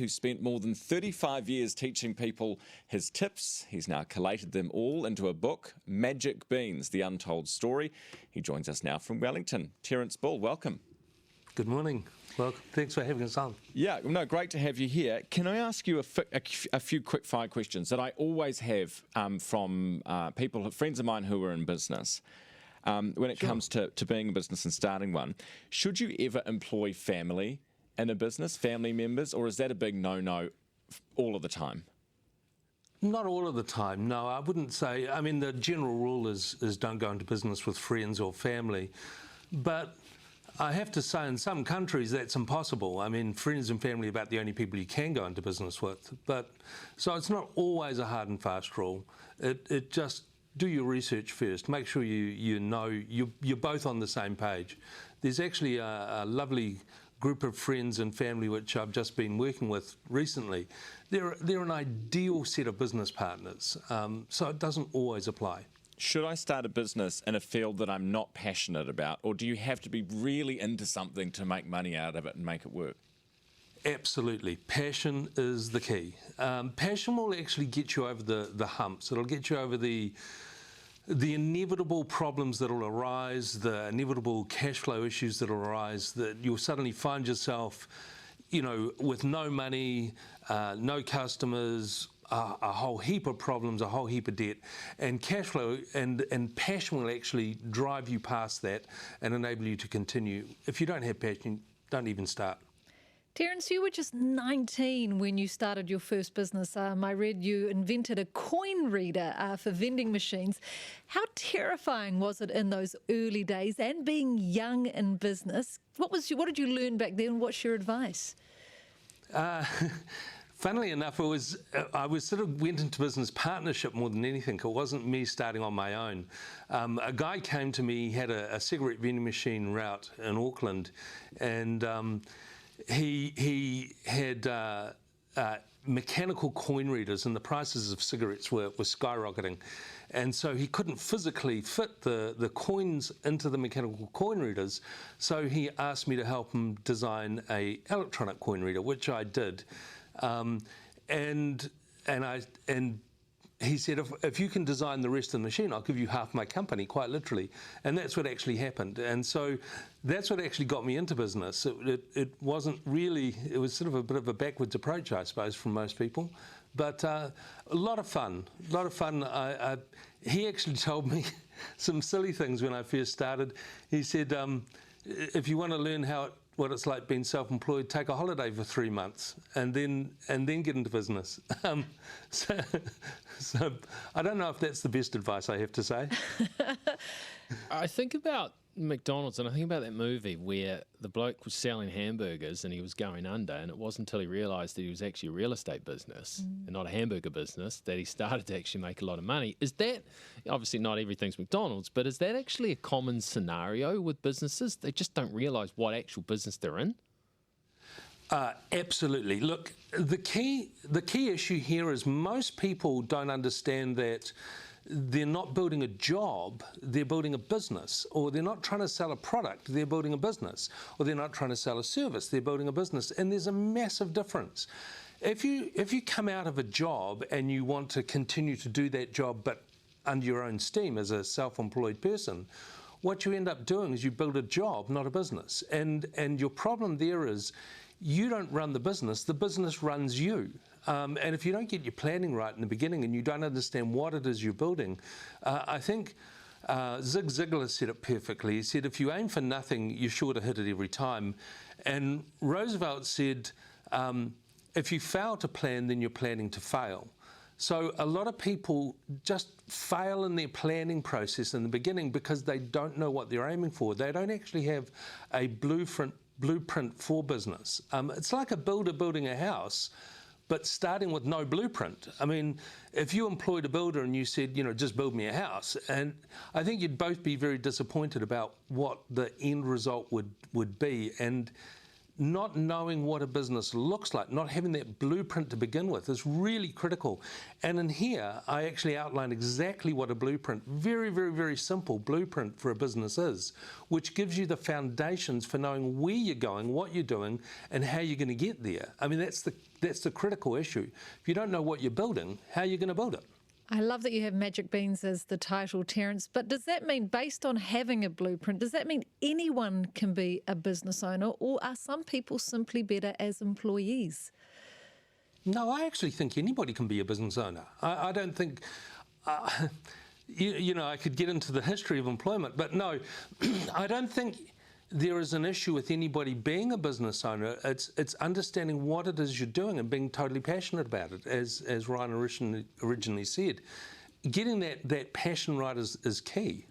who spent more than 35 years teaching people his tips. He's now collated them all into a book, Magic Beans, The Untold Story. He joins us now from Wellington. Terrence Bull, welcome. Good morning. Well, thanks for having us on. Yeah, no, great to have you here. Can I ask you a few quick fire questions that I always have from people, friends of mine who are in business? When it comes to being a business and starting one, should you ever employ family in a business, family members, or is that a big no-no all of the time? Not all of the time, no, I wouldn't say. I mean, the general rule is don't go into business with friends or family. But I have to say, in some countries, that's impossible. I mean, friends and family are about the only people you can go into business with. But so it's not always a hard and fast rule. It just do your research first. Make sure you know you're both on the same page. There's actually a lovely group of friends and family which I've just been working with recently. They're an ideal set of business partners. So it doesn't always apply. Should I start a business in a field that I'm not passionate about, or do you have to be really into something to make money out of it and make it work? Absolutely. Passion is the key. Passion will actually get you over the humps. It'll get you over the inevitable problems that will arise, the inevitable cash flow issues that will arise, that you'll suddenly find yourself, with no money, no customers, a whole heap of problems, a whole heap of debt, and cash flow and passion will actually drive you past that and enable you to continue. If you don't have passion, don't even start. Terrence, you were just 19 when you started your first business. I read you invented a coin reader for vending machines. How terrifying was it in those early days and being young in business? What did you learn back then? What's your advice? Funnily enough, I went into business partnership more than anything. It wasn't me starting on my own. A guy came to me, he had a cigarette vending machine route in Auckland, and he had mechanical coin readers, and the prices of cigarettes were skyrocketing. And so he couldn't physically fit the coins into the mechanical coin readers, so he asked me to help him design an electronic coin reader, which I did. And he said, if you can design the rest of the machine, I'll give you half my company, quite literally. And that's what actually happened. And so that's what actually got me into business. It wasn't really, it was sort of a bit of a backwards approach, I suppose, from most people. But a lot of fun, he actually told me some silly things when I first started. He said, if you want to learn what it's like being self-employed, take a holiday for 3 months and then get into business. So I don't know if that's the best advice, I have to say. I think about McDonald's and I think about that movie where the bloke was selling hamburgers and he was going under, and it wasn't until he realised that he was actually a real estate business and not a hamburger business that he started to actually make a lot of money. Is that, obviously not everything's McDonald's, but is that actually a common scenario with businesses? They just don't realise what actual business they're in? Absolutely. Look, the key issue here is most people don't understand that they're not building a job, they're building a business. Or they're not trying to sell a product, they're building a business. Or they're not trying to sell a service, they're building a business. And there's a massive difference. If you come out of a job and you want to continue to do that job but under your own steam as a self-employed person, what you end up doing is you build a job, not a business. And your problem there is you don't run the business runs you. And if you don't get your planning right in the beginning and you don't understand what it is you're building, I think Zig Ziglar said it perfectly. He said, if you aim for nothing, you're sure to hit it every time. And Roosevelt said, if you fail to plan, then you're planning to fail. So a lot of people just fail in their planning process in the beginning because they don't know what they're aiming for. They don't actually have a blueprint for business. It's like a builder building a house, but starting with no blueprint. I mean, if you employed a builder and you said, just build me a house, and I think you'd both be very disappointed about what the end result would be. And not knowing what a business looks like, not having that blueprint to begin with is really critical. And in here, I actually outline exactly what a blueprint, very, very, very simple blueprint for a business is, which gives you the foundations for knowing where you're going, what you're doing, and how you're going to get there. I mean, that's the critical issue. If you don't know what you're building, how are you going to build it? I love that you have Magic Beans as the title, Terrence, but does that mean, based on having a blueprint, does that mean anyone can be a business owner, or are some people simply better as employees? No, I actually think anybody can be a business owner. I don't think, you know, I could get into the history of employment, but no, I don't think there is an issue with anybody being a business owner. It's understanding what it is you're doing and being totally passionate about it, as Ryan originally said. Getting that passion right is key.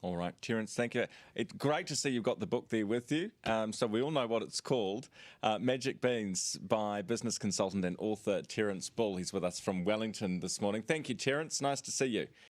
All right, Terrence, thank you. It's great to see you've got the book there with you. So we all know what it's called, Magic Beans by business consultant and author Terrence Bull. He's with us from Wellington this morning. Thank you, Terrence. Nice to see you.